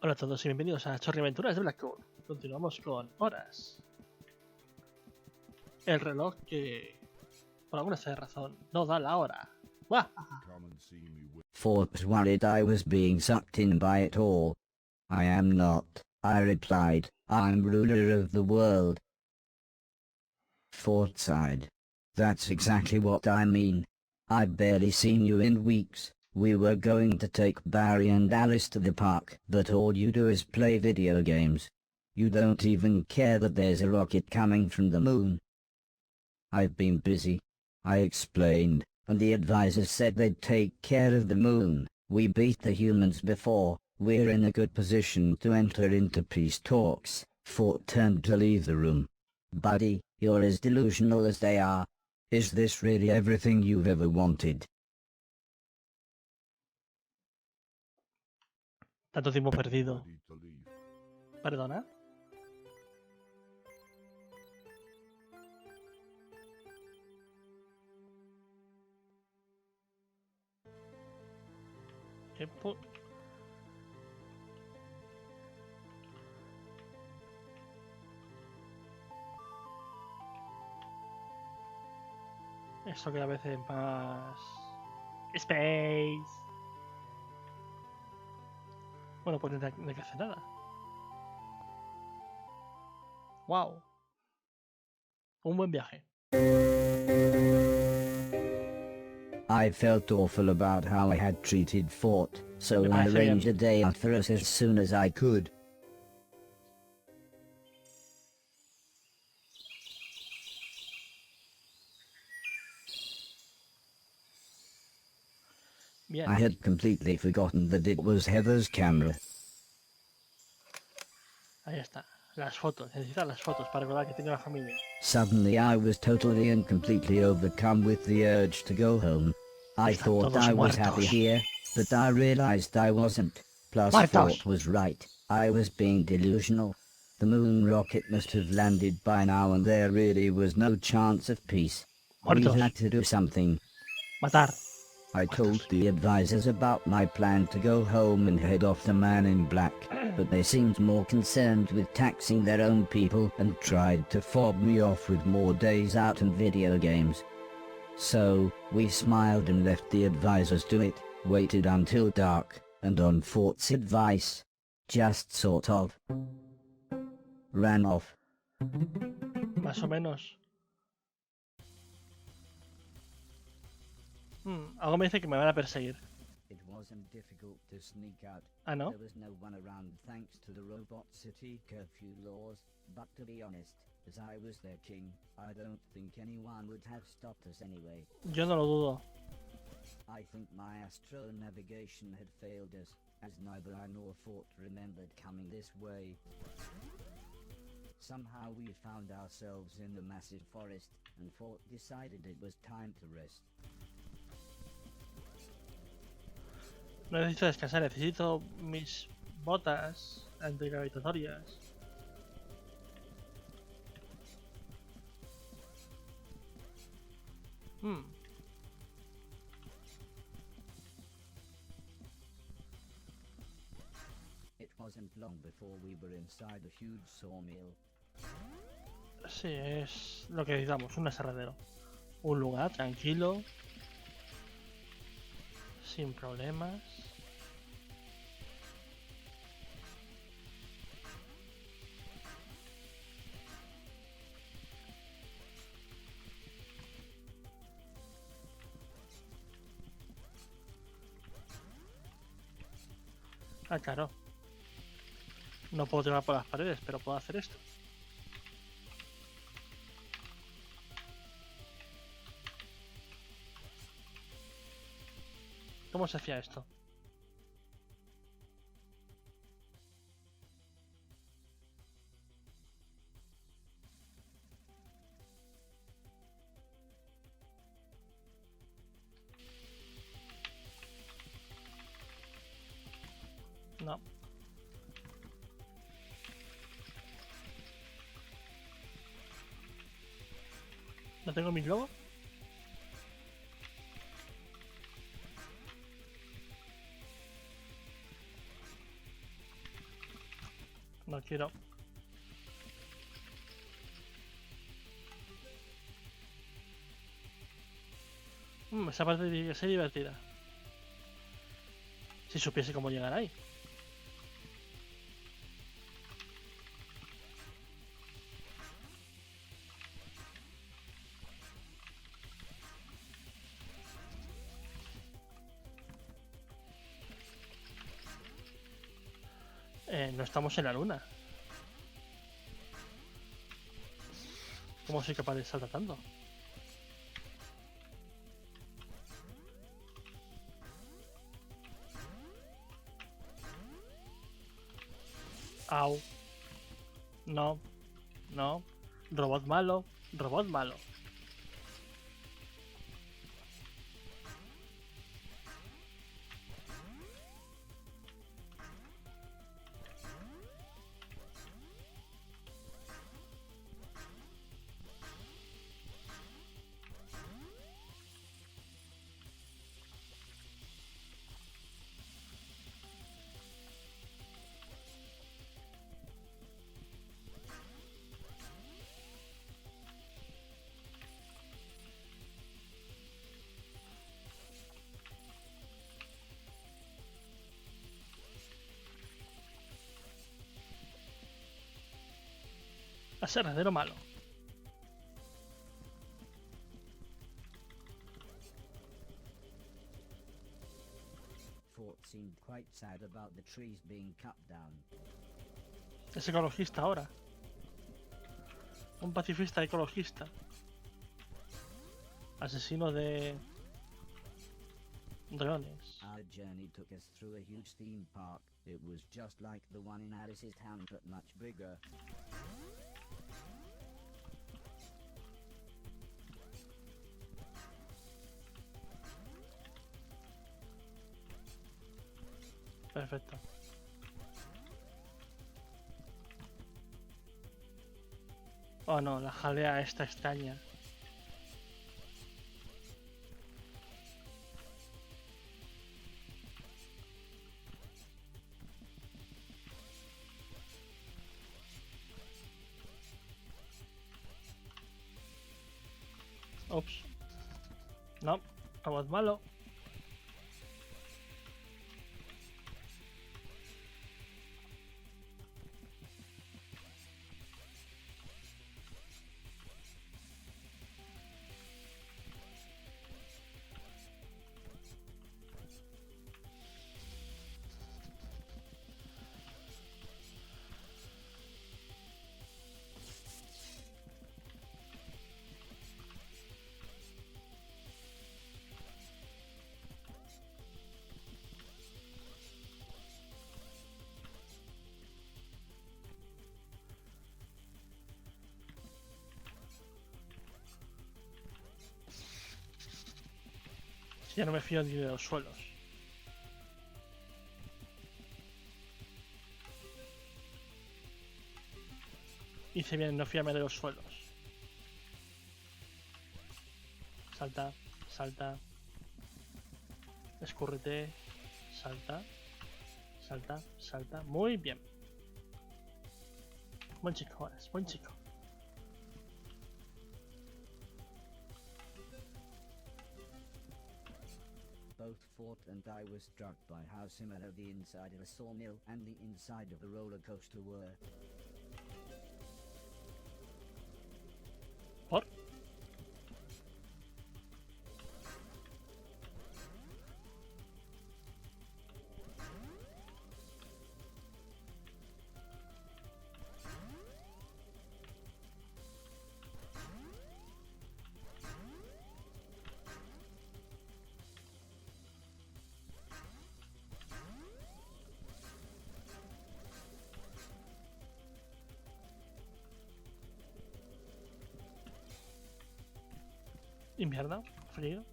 Hola a todos y bienvenidos a Chorri Aventuras de Blackpool. Continuamos con horas. El reloj que, por alguna extraña razón, no da la hora. ¡Buah! Fort was worried I was being sucked in by it all. I am not, I replied. I'm ruler of the world. Fort sighed. That's exactly what I mean. I've barely seen you in weeks. We were going to take Barry and Alice to the park, but all you do is play video games. You don't even care that there's a rocket coming from the moon. I've been busy, I explained, and the advisors said they'd take care of the moon. We beat the humans before. We're in a good position to enter into peace talks. Fort turned to leave the room. Buddy, you're as delusional as they are. Is this really everything you've ever wanted? Tanto tiempo perdido. ¿Perdona? ¿Qué Eso que a veces más... Space. Bueno, pues no hay que hacer nada. Wow. Un buen viaje. I felt awful about how I had treated Fort, so I arranged a day out for us as soon as I could. Bien. I had completely forgotten that it was Heather's camera. Ahí está. Las fotos. Necesitas las fotos para recordar que tiene la familia. Suddenly I was totally and completely overcome with the urge to go home. I thought I was happy here, but I realized I wasn't. Plus Fort was right. I was being delusional. The moon rocket must have landed by now and there really was no chance of peace. We had to do something. Matar. I told the advisors about my plan to go home and head off the Man in Black, but they seemed more concerned with taxing their own people and tried to fob me off with more days out and video games. So, we smiled and left the advisors to it, waited until dark, and on Fort's advice, just sort of ran off. Más o menos. Algo me dice que me van a perseguir. It wasn't difficult to sneak out. Ah, ¿no? There was no one around thanks to the Robot City curfew laws, but to be honest, as I was their king, I don't think anyone would have stopped us anyway. Yo no lo dudo. I think my astro navigation had failed us, as neither I nor Fort remembered coming this way. Somehow we found ourselves in the massive forest, and Fort decided it was time to rest. No necesito descansar, necesito mis botas antigravitatorias. It wasn't long before we were inside a huge sawmill. Sí, es lo que necesitamos, un aserradero. Un lugar tranquilo, sin problemas. Ah, claro. No puedo tirar por las paredes, pero puedo hacer esto. ¿Cómo se hacía esto? No. ¿No tengo mi globo? No quiero. Esa parte tiene que ser divertida. Si supiese cómo llegar ahí. No estamos en la luna. ¿Cómo soy capaz de saltar tanto? Au. No. No. Robot malo. Robot malo. Aserradero malo. Fort seemed quite sad about the trees being cut down. Es ecologista ahora. Un pacifista ecologista. Asesino de drones. Our journey took us through a huge theme park. It was just like the one in Alice's town, but much bigger. Perfecto. Oh no, la jalea esta extraña. Ups. No, robot malo. Ya no me fío ni de los suelos. Hice bien no fiarme de los suelos. Salta, salta. Escúrrete. Salta. Salta, salta. Muy bien. Buen chico, Horace, buen chico. Both Fort and I were struck by how similar the inside of a sawmill and the inside of the roller coaster were. ¿Por? Invierno, frío.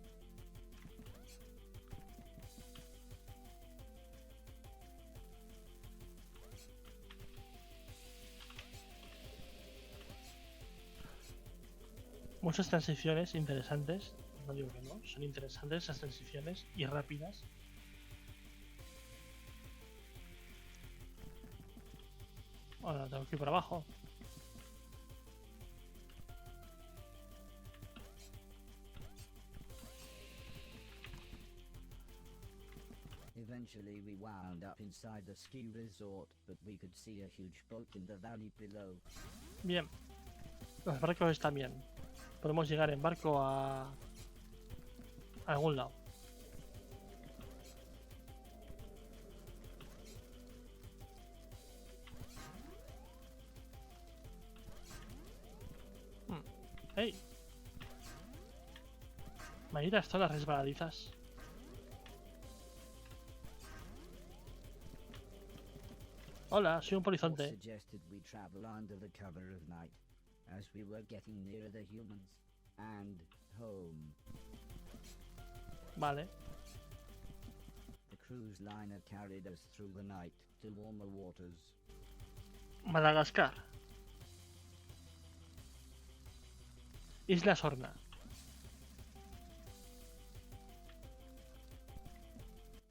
Muchas transiciones interesantes, no digo que no, son interesantes esas transiciones y rápidas. Ahora tengo que ir por abajo. Eventually we wound up inside the ski resort, but we could see a huge boat in the valley below. Bien. Los barcos están bien. Podemos llegar en barco a algún lado. ¡Hey! Malditas zonas resbaladizas. Hola, soy un polizonte. Suggested we travel under the cover of night, as we were getting near the humans and home. Vale. The cruise liner carried us through the night to warmer waters. Madagascar. Isla Sorna.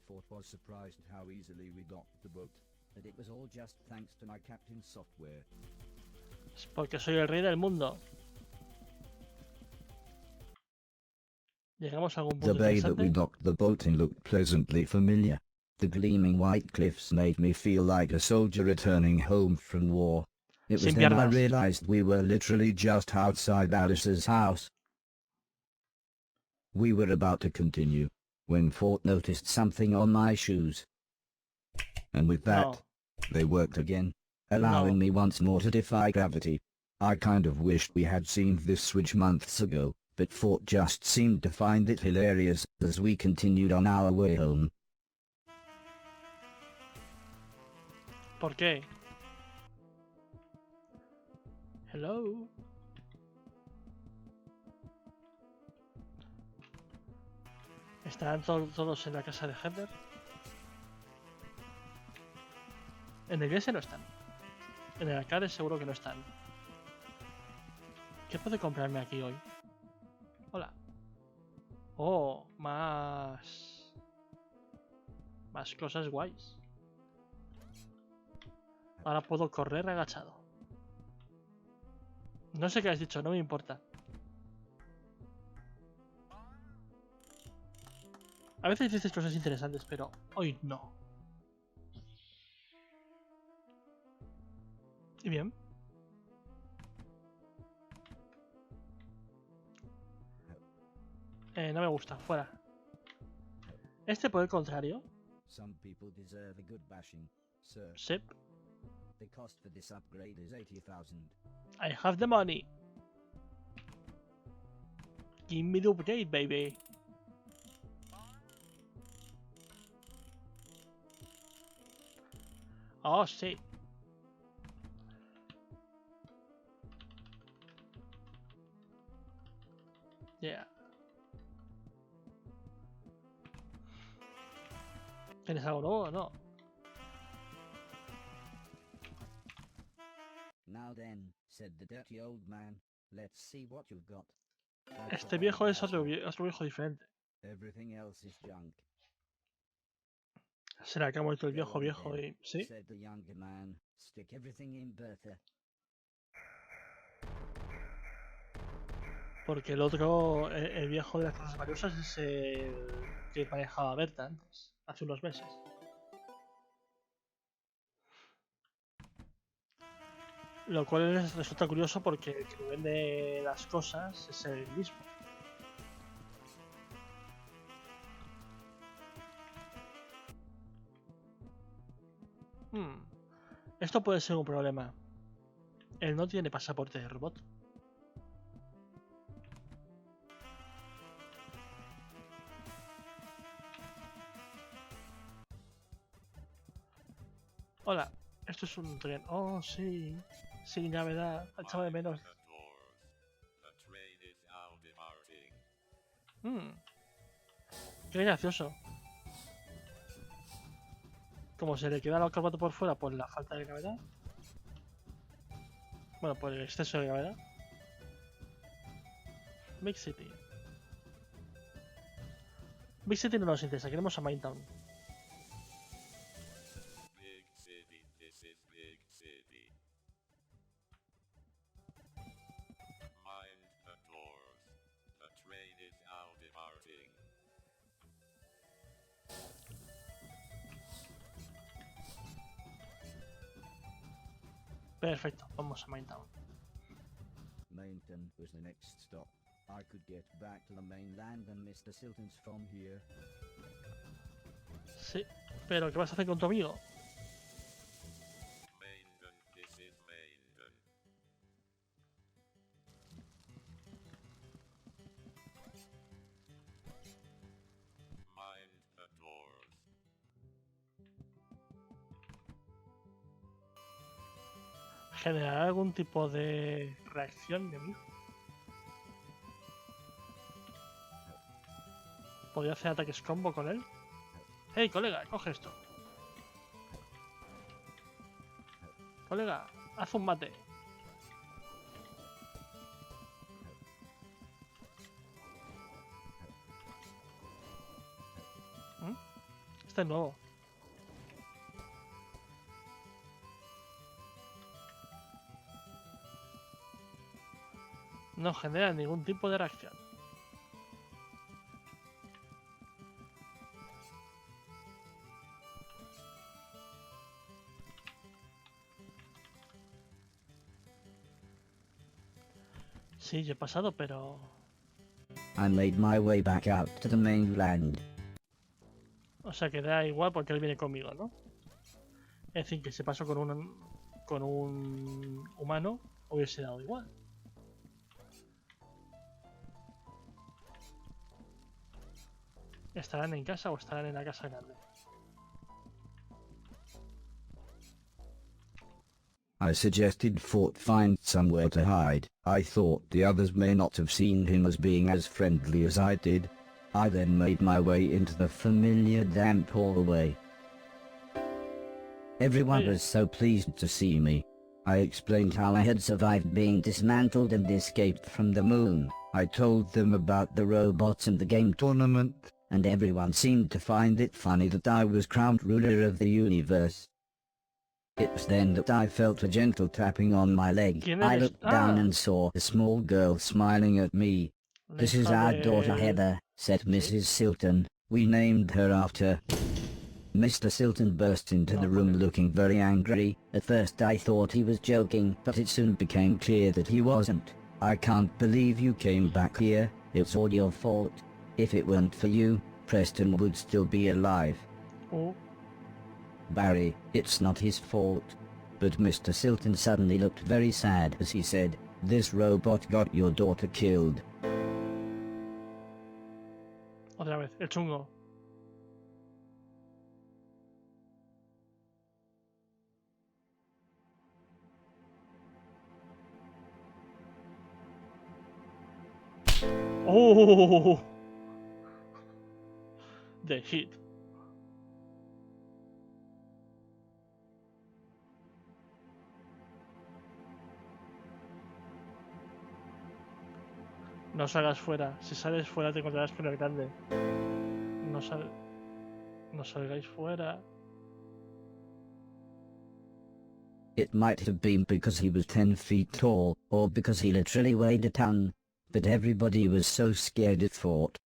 Fort was surprised how easily we got the boat, but it was all just thanks to my captain's software. Es porque soy el rey del mundo. Llegamos a algún The punto bay that we interesante. docked the boat in looked pleasantly familiar. The gleaming white cliffs made me feel like a soldier returning home from war. It was Sin then I piernas. realized we were literally just outside Alice's house. We were about to continue, when Fort noticed something on my shoes. And with that, No. they worked again, allowing No. me once more to defy gravity. I kind of wished we had seen this switch months ago, but Fort just seemed to find it hilarious as we continued on our way home. ¿Por qué? Hello. ¿Estarán todos en la casa de Heather? En el IS no están. En el arcade seguro que no están. ¿Qué puedo comprarme aquí hoy? Hola. Oh, más cosas guays. Ahora puedo correr agachado. No sé qué has dicho, no me importa. A veces dices cosas interesantes, pero hoy no. Y bien. No me gusta, fuera. Este por el contrario. Some people deserve a good bashing, sir. Sip. The cost for this upgrade is 80,000. I have the money. Give me the upgrade, baby. Oh, sí. Yeah. ¿Tienes algo nuevo o no? Now then, said the dirty old man, let's see what you've got. Este viejo es otro viejo diferente. Everything else is junk. ¿Será que ha muerto el Go viejo on viejo then, y...? Sí. said the younger man. Stick everything in Bertha. Porque el otro, el viejo de las cosas valiosas es el que manejaba a Berta antes, hace unos meses. Lo cual resulta curioso porque el que vende las cosas es el mismo. Esto puede ser un problema. Él no tiene pasaporte de robot. Hola, esto es un tren. Oh, sí. Sin gravedad. Echaba de menos. Qué gracioso. Como se le queda el carbonato por fuera por la falta de gravedad. Bueno, por el exceso de gravedad. Big City. Big City no nos interesa, queremos a Maintown. Big city, this is big city. Perfecto, vamos a Maintown. Mainton was the next stop. I could get back to the mainland and Mr. Silton's from here. Sí, pero ¿qué vas a hacer con tu amigo? Mainden, this is Mainden. Mind the doors. ¿Generar algún tipo de reacción de mí? ¿Podría hacer ataques combo con él? Hey, colega, coge esto. Colega, haz un mate. ¿Mm? Este es nuevo. No genera ningún tipo de reacción. Sí, yo he pasado, pero... I made my way back out to the mainland. O sea que da igual porque él viene conmigo, ¿no? Es decir, que si paso con un humano, hubiese dado igual. ¿Estarán en casa o estarán en la casa grande? I suggested Fort find somewhere to hide. I thought the others may not have seen him as being as friendly as I did. I then made my way into the familiar damp hallway. Everyone Oye. was so pleased to see me. I explained how I had survived being dismantled and escaped from the moon. I told them about the robots and the game tournament, and everyone seemed to find it funny that I was crowned ruler of the universe. It was then that I felt a gentle tapping on my leg. ¿Quién I eres? looked down Ah, and saw a small girl smiling at me. la "This is hija our de- daughter Heather," said Mrs. Silton. "We named her after..." Mr. Silton burst into No, the room joder. looking very angry. At first I thought he was joking, but it soon became clear that he wasn't. "I can't believe you came back here. It's all your fault. If it weren't for you, Preston would still be alive." "Barry, it's not his fault." But Mr. Silton suddenly looked very sad as he said, "This robot got your daughter killed." Otra vez, el chungo. ¡Oh! The hit. No salgas fuera. Si sales fuera te encontrarás con el grande. No salgáis fuera. It might have been because he was 10 feet tall, or because he literally weighed a ton, but everybody was so scared it thought.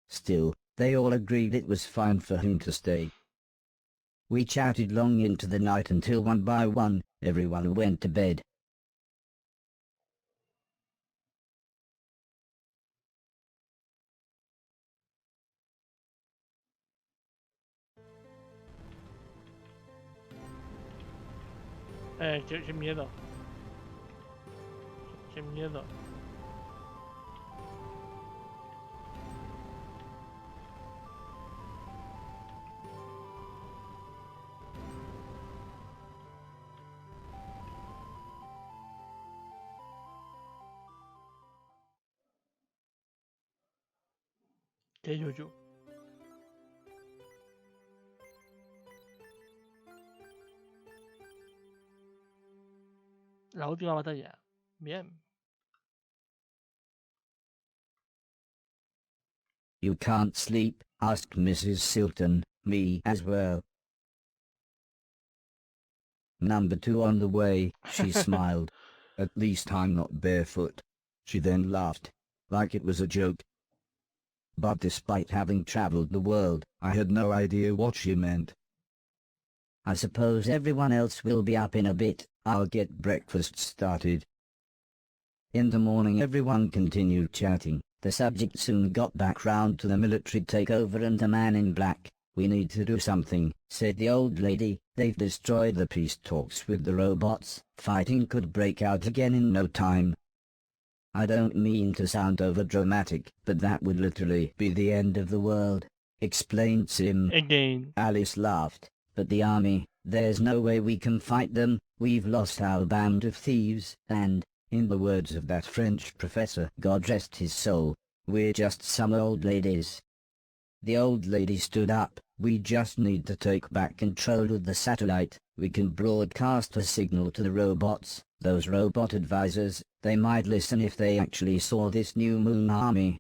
Still, they all agreed it was fine for him to stay. We chatted long into the night until one by one, everyone went to bed. Qué miedo. Qué miedo. Qué yuyu. La última batalla. Bien. "You can't sleep?" asked Mrs. Silton. "Me as well." "Number 2 on the way," she smiled. "At least I'm not barefoot." She then laughed, like it was a joke. But despite having traveled the world, I had no idea what she meant. I suppose everyone else will be up in a bit. I'll get breakfast started. In the morning everyone continued chatting. The subject soon got back round to the military takeover and the man in black. "We need to do something," said the old lady. "They've destroyed the peace talks with the robots. Fighting could break out again in no time." "I don't mean to sound overdramatic, but that would literally be the end of the world," explained Sim. Again. Alice laughed. "But the army, there's no way we can fight them. We've lost our band of thieves, and, in the words of that French professor, God rest his soul, we're just some old ladies." The old lady stood up. "We just need to take back control of the satellite. We can broadcast a signal to the robots. Those robot advisors, they might listen if they actually saw this new moon army.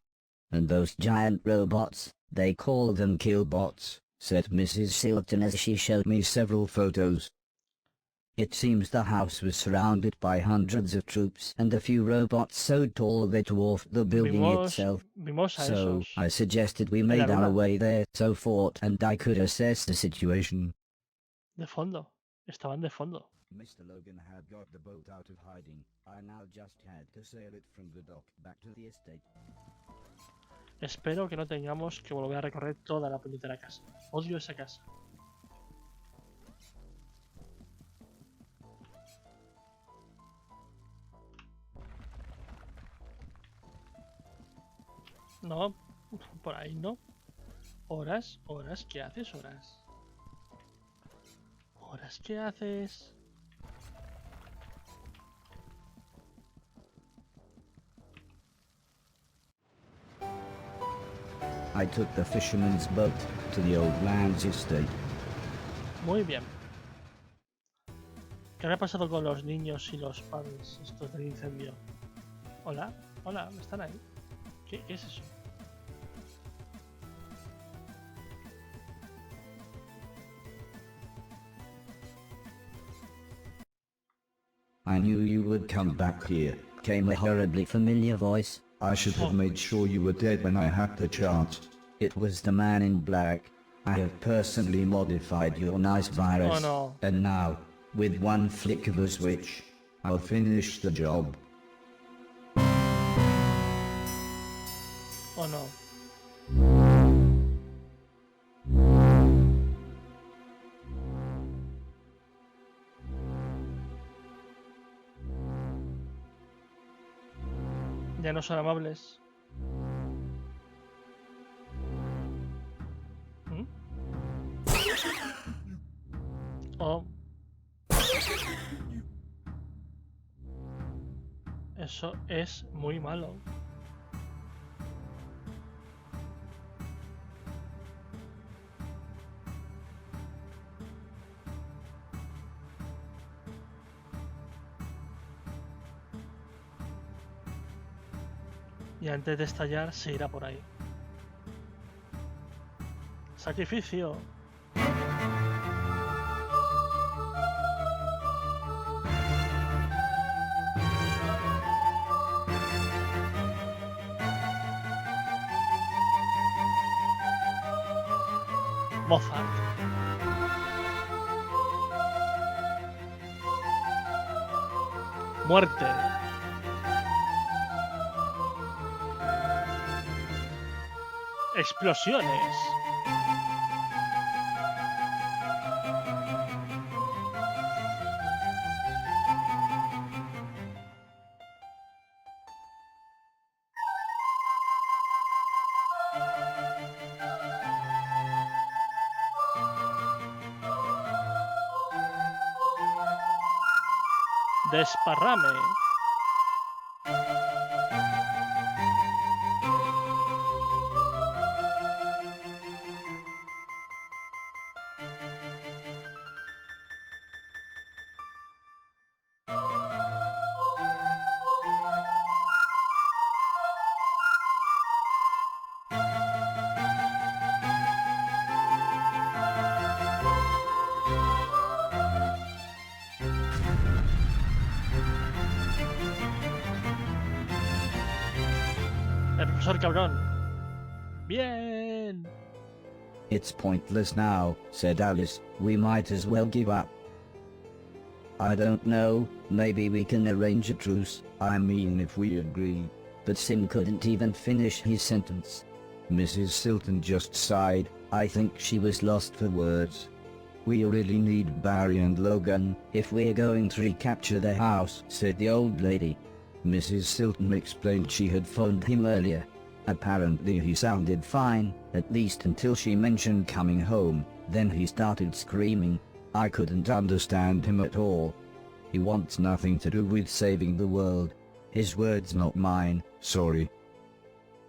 And those giant robots, they call them killbots," said Mrs. Silton as she showed me several photos. It seems the house was surrounded by hundreds of troops and a few robots so tall they dwarfed the building itself. Vimos a So esos. I suggested we made our luna. way there so Fort and I could assess the situation. De fondo. Estaban de fondo. Mr. Logan had got the boat out of hiding. I now just had to sail it from the dock back to the estate. Espero que no tengamos que volver a recorrer toda la puñetera casa. Odio esa casa. No, por ahí no. Horas, horas, ¿qué haces, horas? Horas, ¿qué haces? I took the fisherman's boat to the old man's estate. Muy bien. ¿Qué habrá pasado con los niños y los padres estos del incendio? Hola, hola, ¿están ahí? ¿Qué es eso? I knew you would come back here, came a horribly familiar voice. I should have made sure you were dead when I had the chance. It was the man in black. I have personally modified your nice virus. Oh no. And now, with one flick of a switch, I'll finish the job. Oh no. Ya no son amables. ¿Mm? Oh. Eso es muy malo. Y antes de estallar se irá por ahí. Sacrificio. Mozart. Muerte. Explosiones. Desparrame. El profesor cabrón. Bien. It's pointless now, said Alice. We might as well give up. I don't know, maybe we can arrange a truce. I mean if we agree. But Sim couldn't even finish his sentence. Mrs. Silton just sighed. I think she was lost for words. We really need Barry and Logan. If we're going to recapture the house, said the old lady. Mrs. Silton explained she had phoned him earlier. Apparently he sounded fine, at least until she mentioned coming home. Then he started screaming. I couldn't understand him at all. He wants nothing to do with saving the world. His words, not mine. Sorry.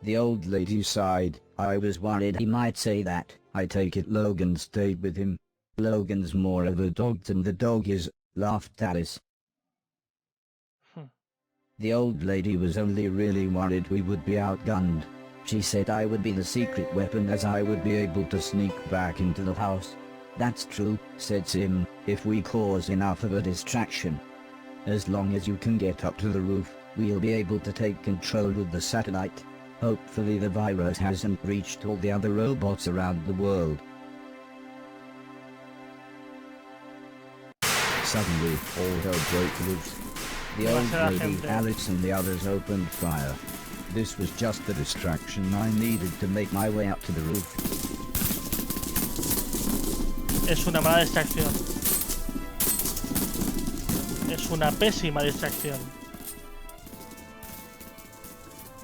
The old lady sighed. I was worried he might say that. I take it Logan stayed with him. Logan's more of a dog than the dog is, laughed Alice. The old lady was only really worried we would be outgunned. She said I would be the secret weapon as I would be able to sneak back into the house. That's true, said Sim, if we cause enough of a distraction. As long as you can get up to the roof, we'll be able to take control of the satellite. Hopefully the virus hasn't reached all the other robots around the world. Suddenly, all hell broke loose. The old lady, Alex and the others opened fire. This was just the distraction I needed to make my way up to the roof. Es una mala distracción. Es una pésima distracción.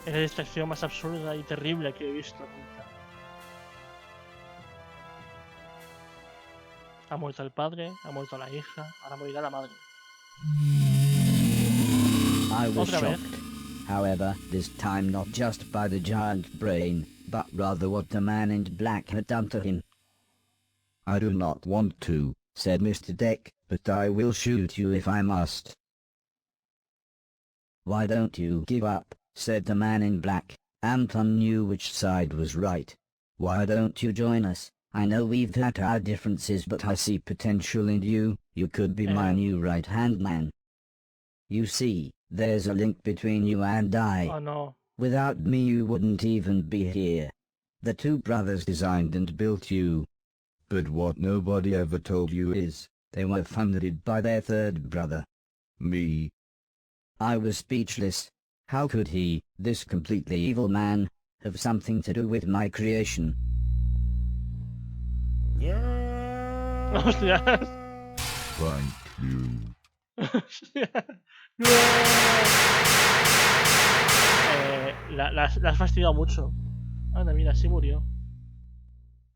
Es la distracción más absurda y terrible que he visto nunca. Ha muerto el padre, ha muerto la hija, ahora morirá la madre. I was Otra vez. shocked. However, this time not just by the giant brain, but rather what the man in black had done to him. I do not want to, said Mr. Deck, but I will shoot you if I must. Why don't you give up, said the man in black. Anton knew which side was right. Why don't you join us? I know we've had our differences, but I see potential in you. You could be my new right-hand man. You see, there's a link between you and I. Oh no. Without me you wouldn't even be here. The two brothers designed and built you. But what nobody ever told you is, they were funded by their third brother. Me. I was speechless. How could he, this completely evil man, have something to do with my creation? Hostias. Thank you. No. La has fastidiado mucho. Anda, mira, sí murió.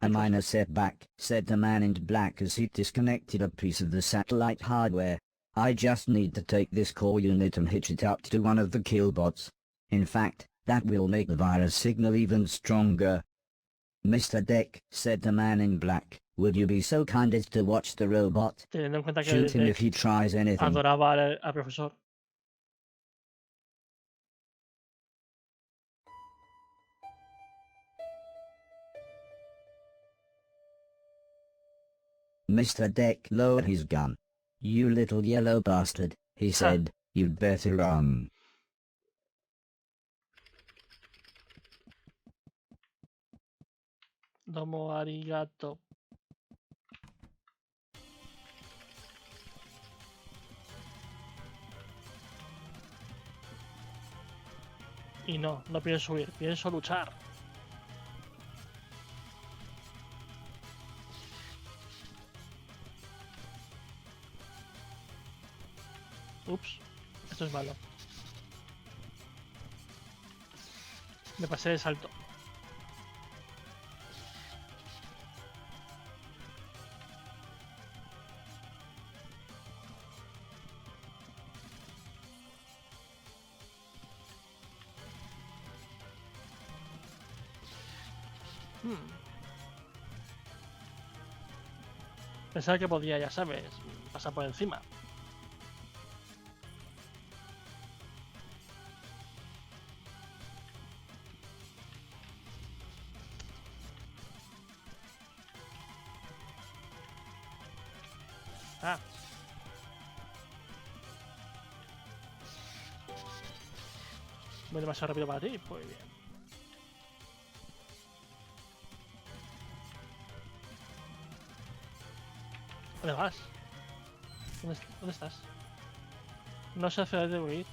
A minor setback, said the man in black as he disconnected a piece of the satellite hardware. I just need to take this core unit and hitch it up to one of the killbots. In fact, that will make the virus signal even stronger. Mr. Deck, said the man in black, would you be so kind as to watch the robot? Teniendo en cuenta que Shoot him if he tries anything. adoraba al profesor. Mr. Deck lowered his gun. You little yellow bastard, he said, you'd better run. Domo arigato. Y no pienso huir, pienso luchar. Ups, esto es malo. Me pasé de salto. Pensaba que podía, ya sabes, pasar por encima. Ah. Voy demasiado rápido para ti, pues bien. ¿Dónde vas? ¿Dónde estás? No sé hacia dónde debo ir.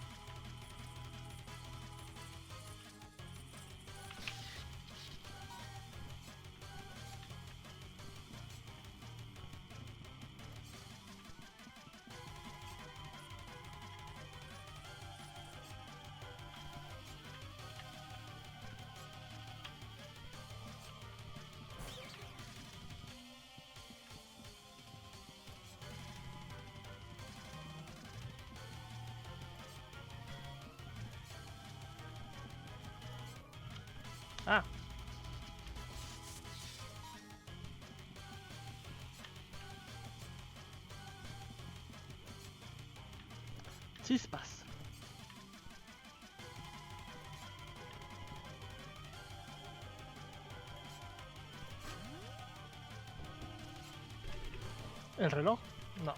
Ah, chispas. ¿El reloj? No.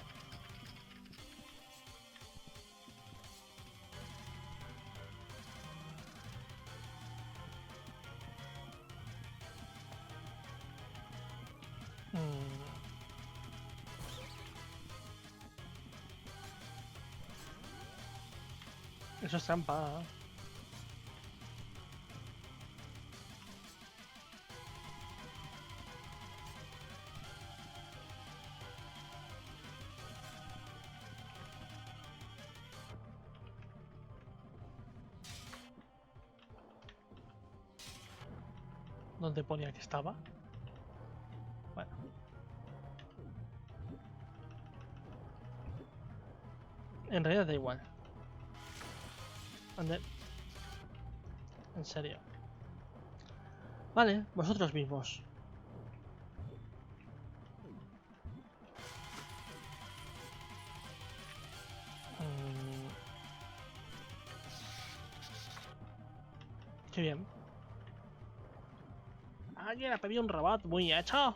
Eso es trampa. ¿Dónde ponía que estaba? Bueno. En realidad da igual. Ande. En serio. Vale, vosotros mismos. Mm, qué bien. Alguien ha pedido un robot muy hecho.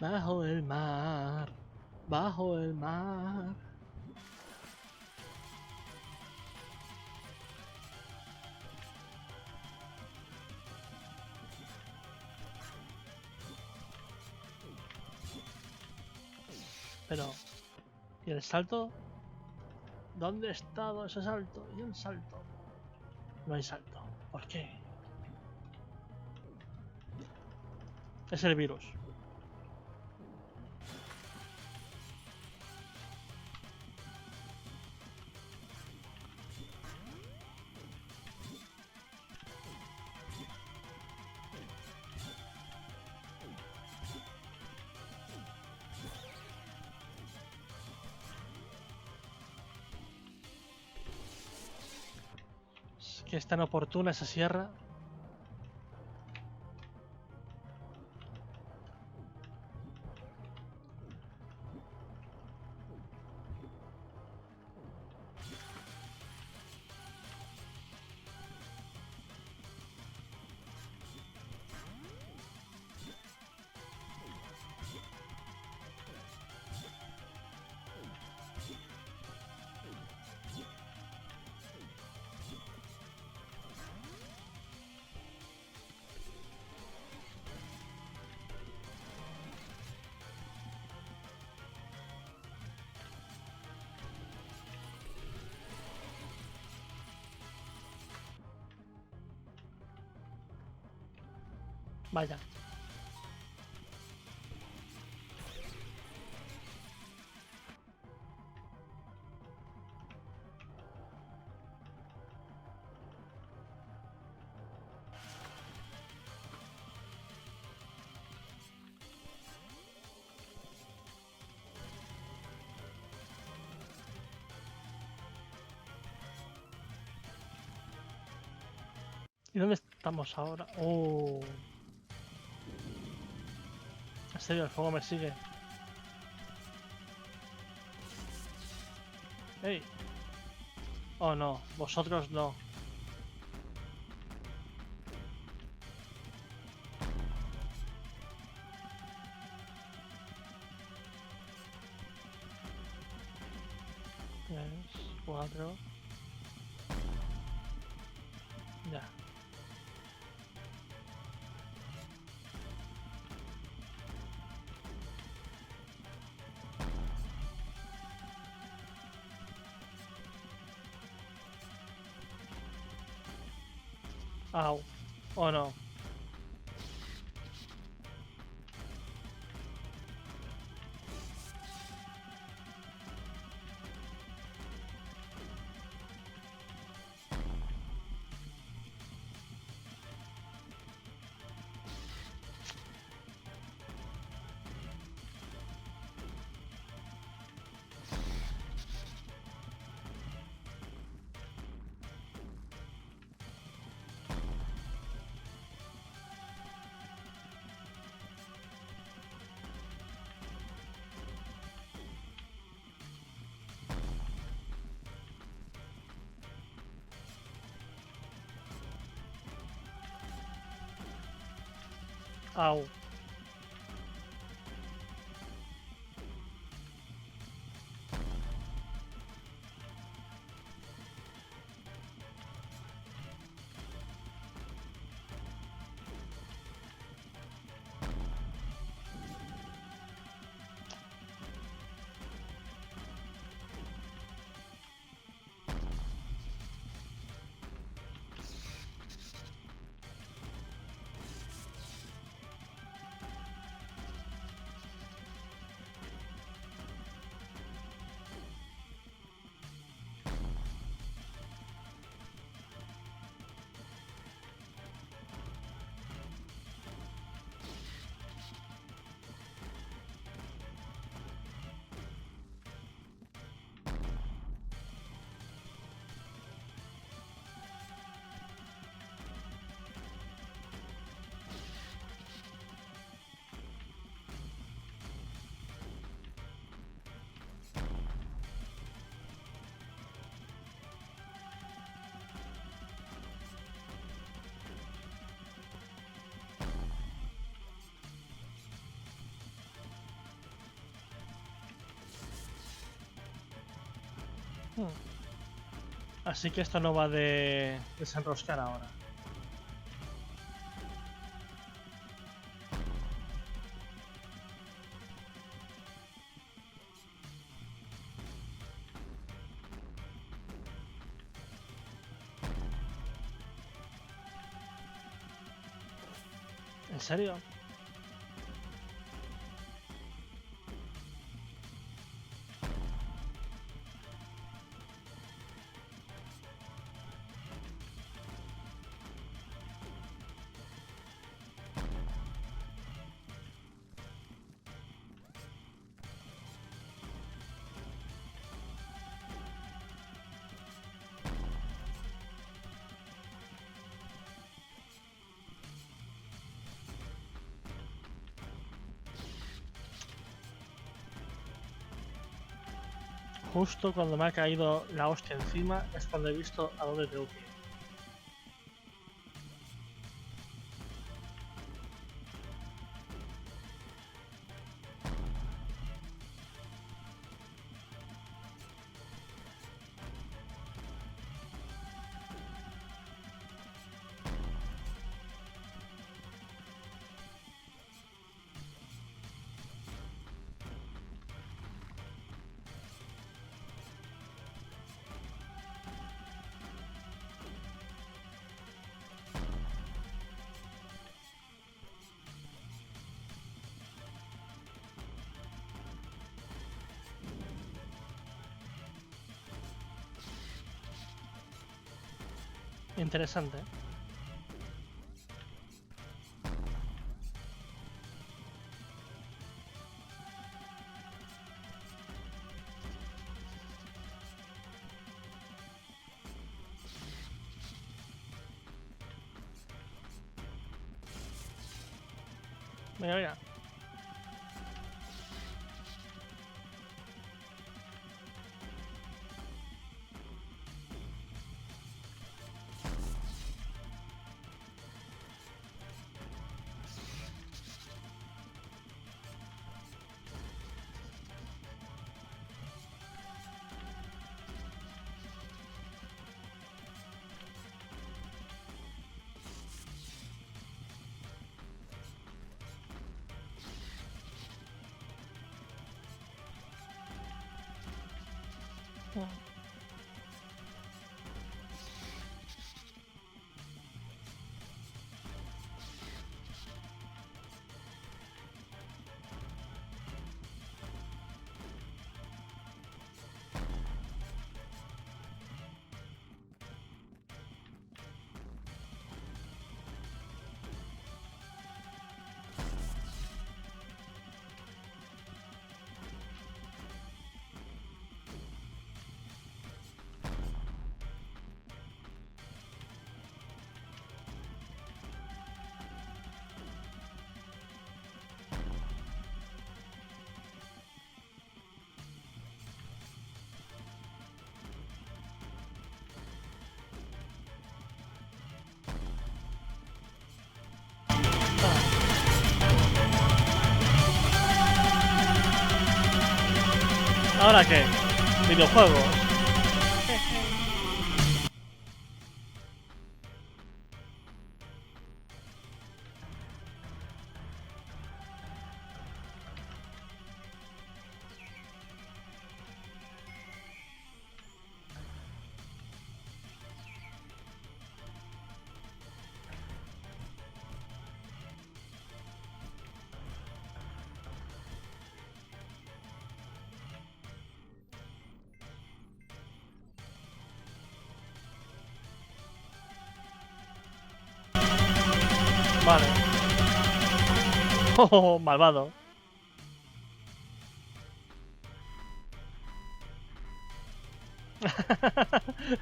Bajo el mar. Bajo el mar. Pero... ¿y el salto? ¿Dónde ha estado ese salto? ¿Y el salto? No hay salto. ¿Por qué? Es el virus. Es que es tan oportuna esa sierra. Vaya. ¿Y dónde estamos ahora? Oh. En serio, el fuego me sigue. ¡Ey! Oh no, vosotros no. 3, 4. Ya. Au. Oh no. Au. Así que esto no va de desenroscar ahora. ¿En serio? Justo cuando me ha caído la hostia encima es cuando he visto a dónde tengo que ir. Interesante, ¿eh? Venga, venga. ¿Ahora qué? Videojuegos. Vale. Oh, malvado.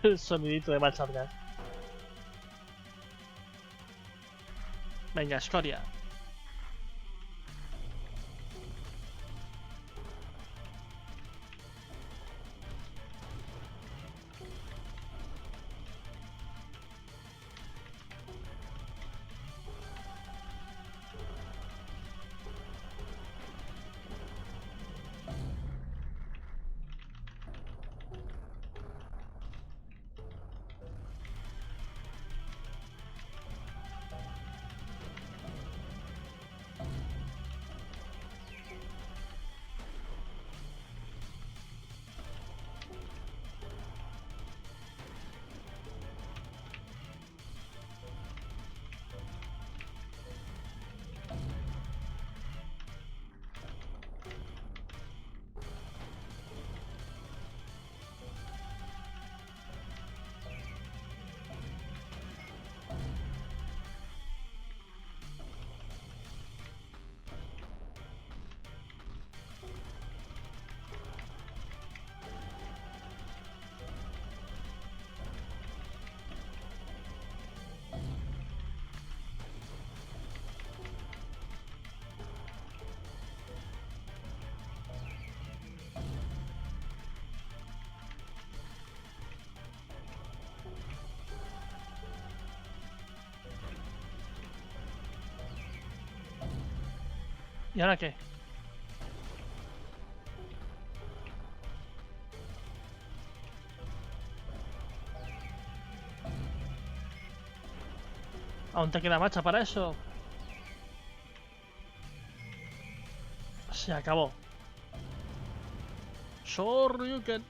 El sonidito de marcha atrás. Venga, escoria. ¿Y ahora qué? ¿Aún te queda marcha para eso? Se acabó. Shoryuken.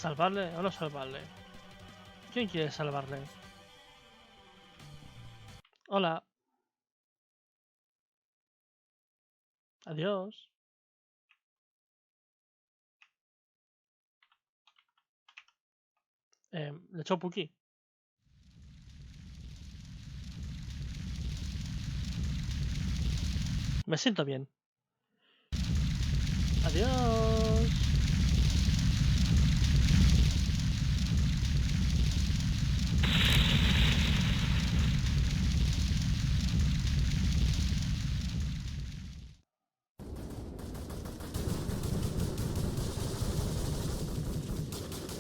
¿Salvarle o no salvarle? ¿Quién quiere salvarle? Hola. Adiós. Le echo Puki. Me siento bien. Adiós.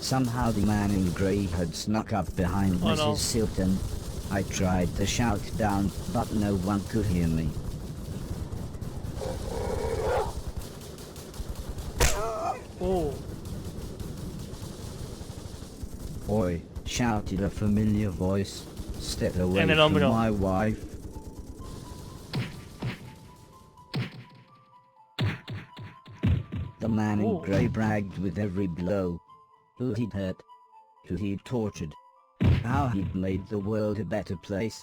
Somehow the man in grey had snuck up behind Oh, Mrs. no. Silton. I tried to shout down, but no one could hear me. shouted a familiar voice. Step away En el from hombro. my wife. The man in Ooh. grey bragged with every blow. Who he'd hurt, who he'd tortured, how he'd made the world a better place.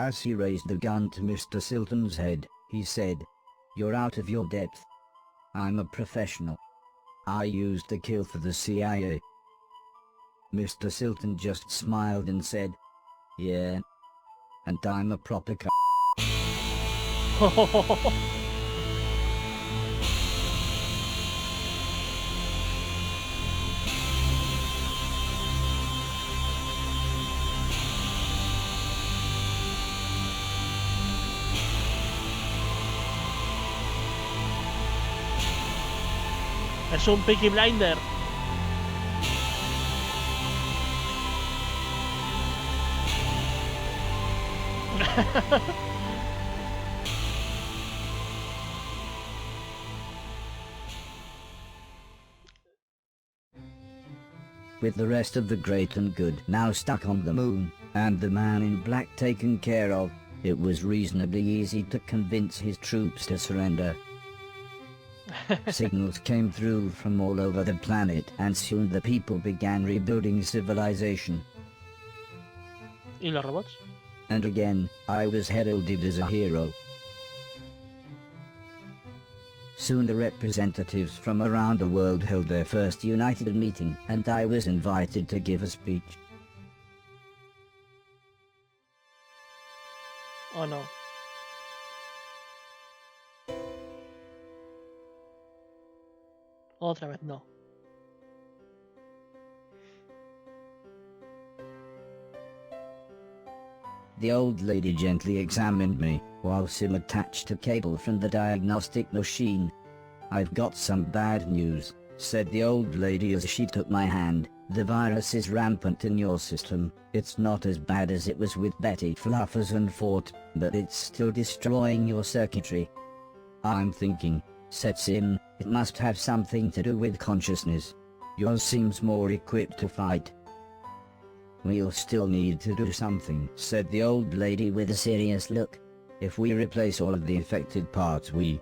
As he raised the gun to Mr. Silton's head, he said, "You're out of your depth. I'm a professional. I used to kill for the CIA." Mr. Silton just smiled and said, "Yeah, and I'm a proper c***." Es un Peaky Blinder. With the rest of the great and good now stuck on the moon, and the man in black taken care of, it was reasonably easy to convince his troops to surrender. Signals came through from all over the planet, and soon the people began rebuilding civilization. ¿Y los robots? And again, I was heralded as a hero. Soon the representatives from around the world held their first united meeting, and I was invited to give a speech. ¿O no? Otra vez no. The old lady gently examined me, while Sim attached a cable from the diagnostic machine. "I've got some bad news," said the old lady as she took my hand. "The virus is rampant in your system. It's not as bad as it was with Betty Fluffers and Fort, but it's still destroying your circuitry." "I'm thinking," said Sim, "it must have something to do with consciousness. Yours seems more equipped to fight." "We'll still need to do something," said the old lady with a serious look. "If we replace all of the affected parts, we..."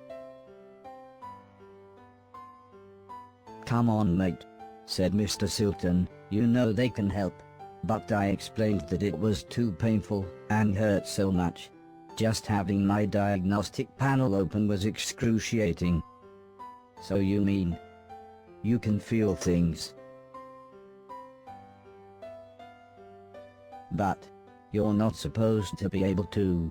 "Come on, mate," said Mr. Silton, "you know they can help." But I explained that it was too painful, and hurt so much. Just having my diagnostic panel open was excruciating. "So you mean you can feel things? But you're not supposed to be able to."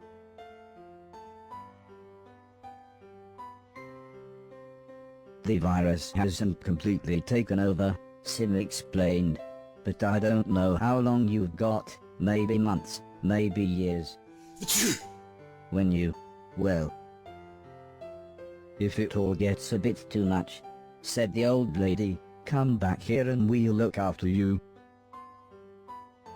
"The virus hasn't completely taken over," Sim explained. "But I don't know how long you've got, maybe months, maybe years. When you, well, if it all gets a bit too much," said the old lady, "come back here and we'll look after you.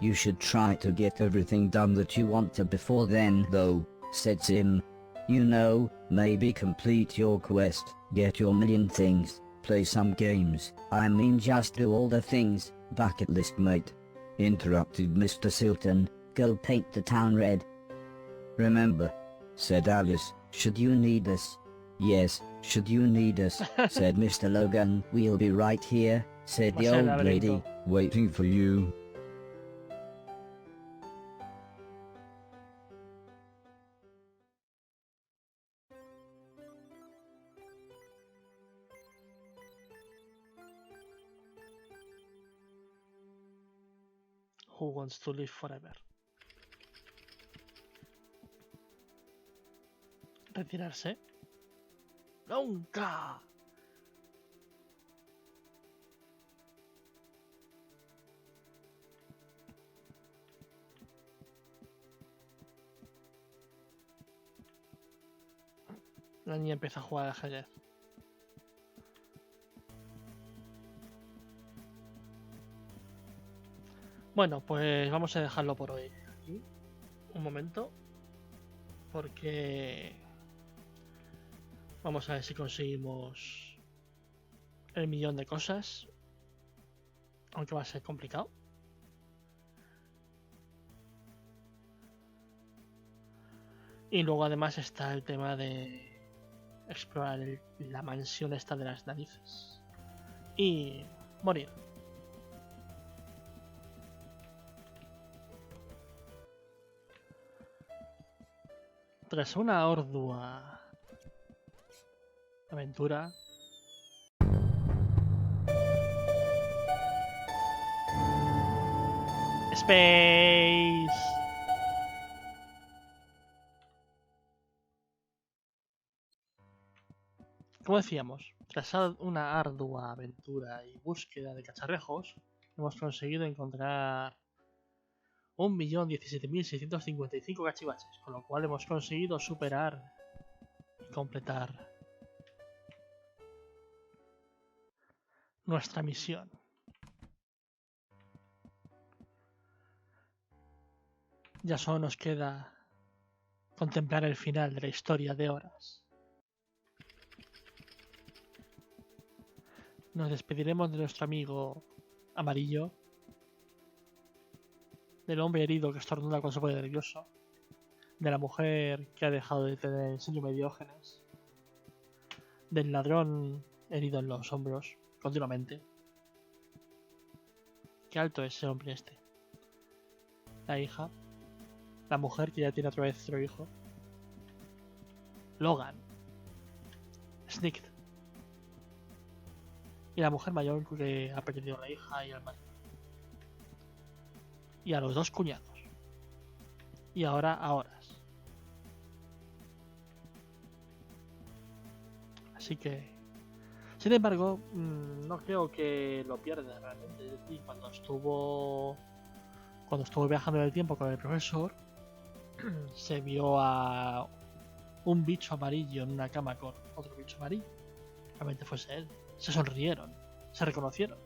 You should try to get everything done that you want to before then though," said Sim. "You know, maybe complete your quest, get your million things, play some games. I mean just do all the things, bucket list mate," interrupted Mr. Silton. "Go paint the town red." "Remember," said Alice, "should you need us." "Yes, should you need us," said Mr. Logan. "We'll be right here," said the Va a ser old laberinto. lady, "waiting for you." Who wants to live forever? Retirarse. ¡Nunca! La niña empieza a jugar al ajedrez. Bueno, pues vamos a dejarlo por hoy. Aquí. Un momento. Porque vamos a ver si conseguimos el millón de cosas. Aunque va a ser complicado. Y luego además está el tema de explorar la mansión esta de las narices. Y morir. Tras una ardua aventura, Space. Como decíamos, tras una ardua aventura y búsqueda de cacharrejos, hemos conseguido encontrar 1.017.655 cachivaches, con lo cual hemos conseguido superar y completar nuestra misión. Ya solo nos queda contemplar el final de la historia de Horas. Nos despediremos de nuestro amigo amarillo, del hombre herido que estornuda cuando se pone nervioso, de la mujer que ha dejado de tener ensueño mediógenes, del ladrón herido en los hombros continuamente. Qué alto es ese hombre este. La hija, la mujer que ya tiene otra vez otro hijo, Logan, Snicked, y la mujer mayor que ha perdido a la hija y al marido. Y a los dos cuñados. Y ahora a Horas. Así que... Sin embargo, no creo que lo pierda realmente. Es decir, cuando estuvo viajando en el tiempo con el profesor, se vio a un bicho amarillo en una cama con otro bicho amarillo. Realmente fuese él. Se sonrieron, se reconocieron.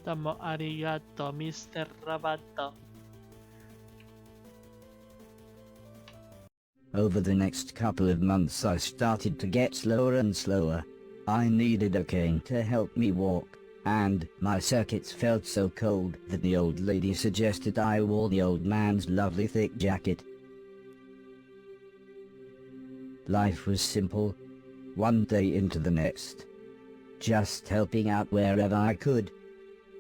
Tomo arigato, Mr. Rabato. Over the next couple of months I started to get slower and slower. I needed a cane to help me walk, and my circuits felt so cold that the old lady suggested I wore the old man's lovely thick jacket. Life was simple, one day into the next. Just helping out wherever I could.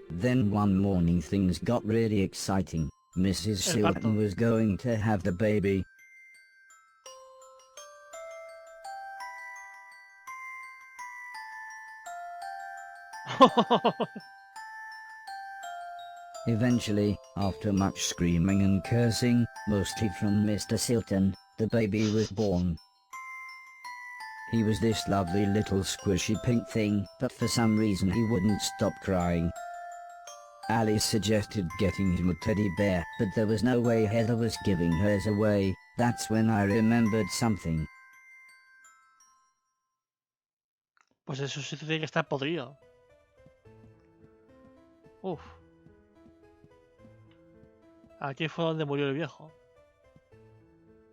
Then one morning things got really exciting. Mrs. Silton was going to have the baby. Eventually, after much screaming and cursing, mostly from Mr. Silton, the baby was born. He was this lovely little squishy pink thing, but for some reason he wouldn't stop crying. Alice suggested getting him a teddy bear, but there was no way Heather was giving hers away. That's when I remembered something. Pues eso sí tiene que estar podrido. Uf. Aquí fue donde murió el viejo.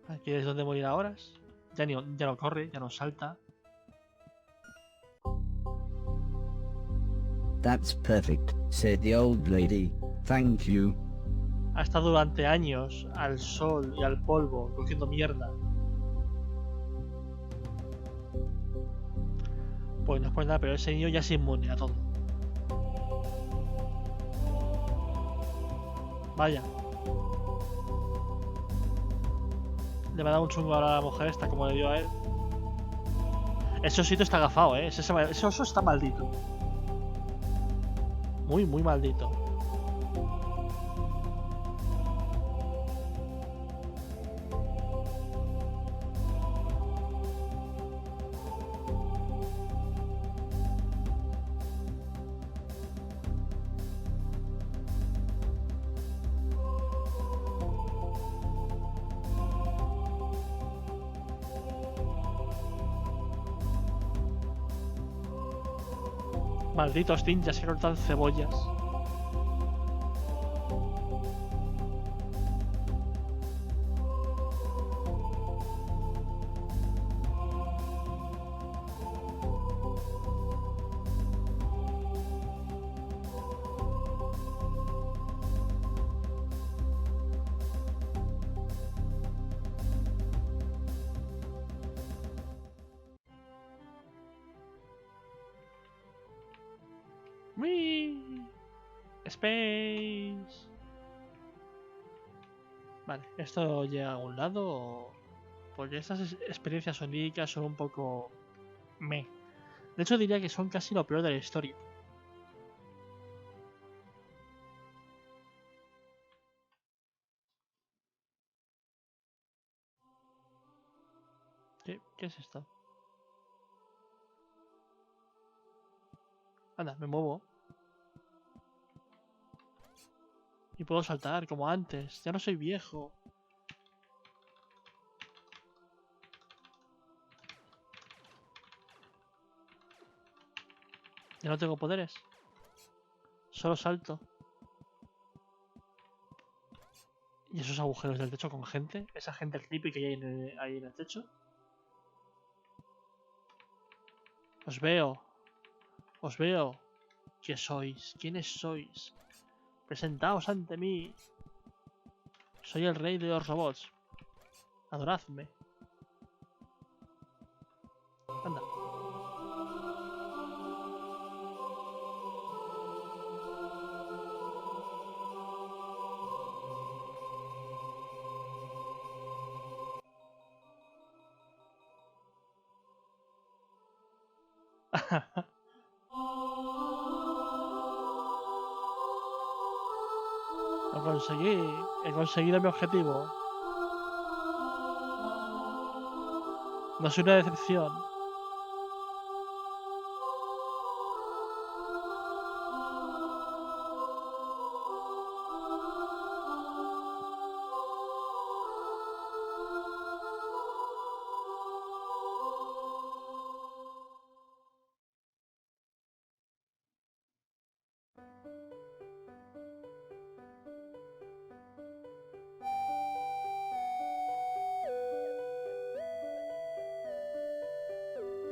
Aquí es donde morirá Horas. Ya no corre, ya no salta. That's perfect, said the old lady. Thank you. Ha estado durante años al sol y al polvo, cogiendo mierda. Pues no es por nada, pero ese niño ya es inmune a todo. Vaya. Le va a dar un chungo ahora a la mujer esta, como le dio a él. Ese osito está agafado, ese oso está maldito. Muy, muy maldito. Malditos ninjas que cortan cebollas. ¡Wii! ¡Space! Vale, ¿esto llega a algún lado? Porque estas experiencias oníricas son un poco... meh. De hecho diría que son casi lo peor de la historia. ¿Qué es esto? Anda, me muevo. Y puedo saltar como antes. Ya no soy viejo. Ya no tengo poderes. Solo salto. ¿Y esos agujeros del techo con gente? ¿Esa gente creepy que hay ahí en el techo? Os veo. Os veo. ¿Qué sois? ¿Quiénes sois? Presentaos ante mí. Soy el rey de los robots. Adoradme. Anda. Lo conseguí. He conseguido mi objetivo. No soy una decepción.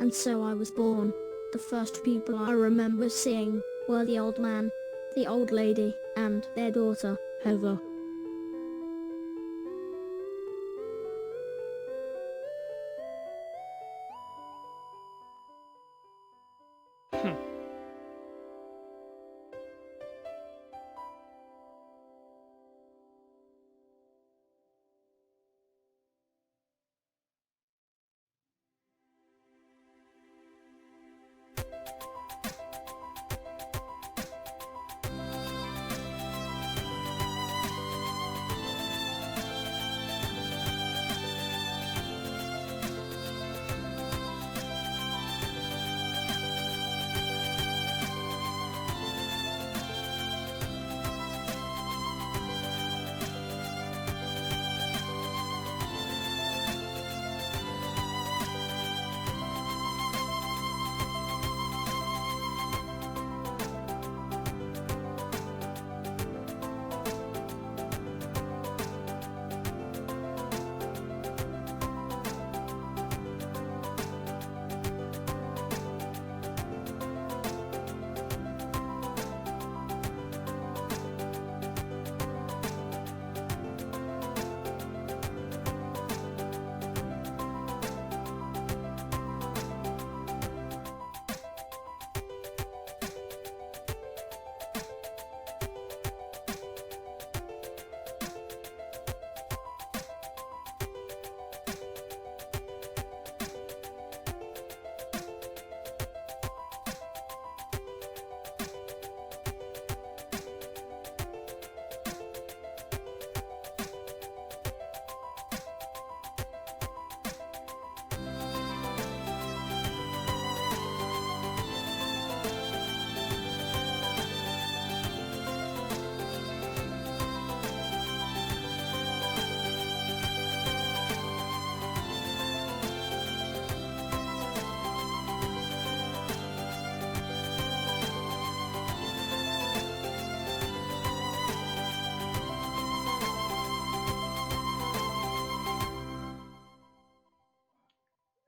And so I was born. The first people I remember seeing were the old man, the old lady, and their daughter, Heather.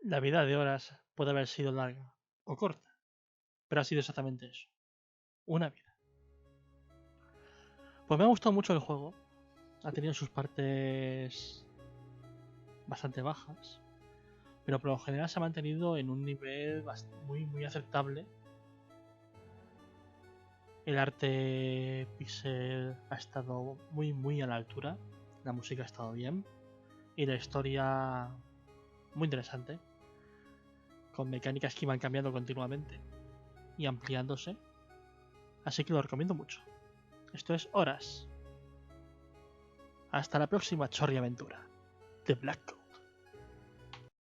La vida de horas puede haber sido larga o corta, pero ha sido exactamente eso, una vida. Pues me ha gustado mucho el juego, ha tenido sus partes bastante bajas, pero por lo general se ha mantenido en un nivel muy aceptable. El arte pixel ha estado muy a la altura. La música ha estado bien. Y la historia muy interesante. Con mecánicas que iban cambiando continuamente y ampliándose. Así que lo recomiendo mucho. Esto es Horas. Hasta la próxima chorri aventura de Black.